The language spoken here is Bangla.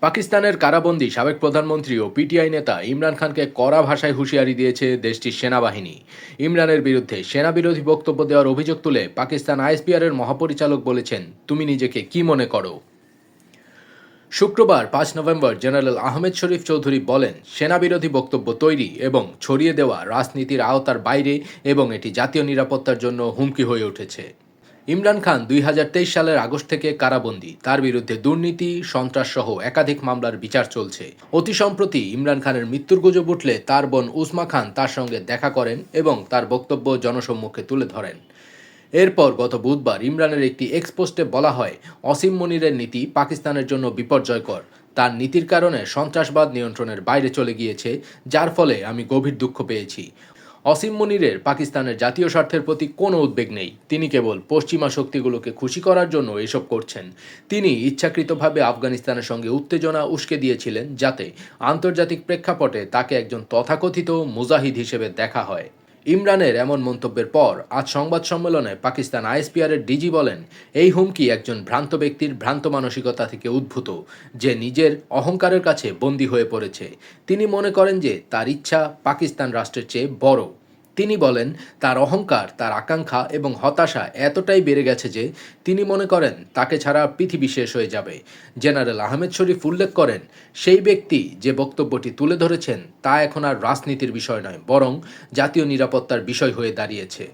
পাকিস্তানের কারাবন্দী সাবেক প্রধানমন্ত্রী ও পিটিআই নেতা ইমরান খানকে কড়া ভাষায় হুঁশিয়ারি দিয়েছে দেশটির সেনাবাহিনী। ইমরানের বিরুদ্ধে সেনাবিরোধী বক্তব্য দেওয়ার অভিযোগ তুলে পাকিস্তান আইএসপিআর এর মহাপরিচালক বলেছেন, তুমি নিজেকে কি মনে করো? শুক্রবার 5 নভেম্বর জেনারেল আহমেদ শরীফ চৌধুরী বলেন, সেনাবিরোধী বক্তব্য তৈরি এবং ছড়িয়ে দেওয়া রাজনীতির আওতার বাইরে এবং এটি জাতীয় নিরাপত্তার জন্য হুমকি হয়ে উঠেছে। ইমরান খান 2023 সালের আগস্ট থেকে কারাবন্দী। তার বিরুদ্ধে দুর্নীতি, সন্ত্রাস সহ একাধিক মামলার বিচার চলছে। অতি সম্প্রতি ইমরান খানের মৃত্যুর গুজব উঠলে তার বোন উসমা খান তার সঙ্গে দেখা করেন এবং তার বক্তব্য জনসম্মুখে তুলে ধরেন। এরপর গত বুধবার ইমরানের একটি এক্স পোস্টে বলা হয়, অসীম মনিরের নীতি পাকিস্তানের জন্য বিপর্যয়কর। তার নীতির কারণে সন্ত্রাসবাদ নিয়ন্ত্রণের বাইরে চলে গিয়েছে, যার ফলে আমি গভীর দুঃখ পেয়েছি। অসীম মনিরের পাকিস্তানের জাতীয় স্বার্থের প্রতি কোনো উদ্বেগ নেই। তিনি কেবল পশ্চিমা শক্তিগুলোকে খুশি করার জন্য এসব করছেন। তিনি ইচ্ছাকৃতভাবে আফগানিস্তানের সঙ্গে উত্তেজনা উস্কে দিয়েছিলেন, যাতে আন্তর্জাতিক প্রেক্ষাপটে তাকে একজন তথাকথিত মুজাহিদ হিসেবে দেখা হয়। ইমরানের এমন মন্তব্যের পর আজ সংবাদ সম্মেলনে পাকিস্তান আইএসপিআর এর ডিজি বলেন, এই হুমকি একজন ভ্রান্ত ব্যক্তির ভ্রান্ত মানসিকতা থেকে উদ্ভূত, যে নিজের অহংকারের কাছে বন্দী হয়ে পড়েছে। তিনি মনে করেন যে তার ইচ্ছা পাকিস্তান রাষ্ট্রের চেয়ে বড়। তিনি বলেন, তার অহংকার, তার আকাঙ্ক্ষা এবং হতাশা এতটাই বেড়ে গেছে যে তিনি মনে করেন তাকে ছাড়া পৃথিবী শেষ হয়ে যাবে। জেনারেল আহমেদ শরীফ উল্লেখ করেন, সেই ব্যক্তি যে বক্তব্যটি তুলে ধরেছেন তা এখন আর রাজনীতির বিষয় নয়, বরং জাতীয় নিরাপত্তার বিষয় হয়ে দাঁড়িয়েছে।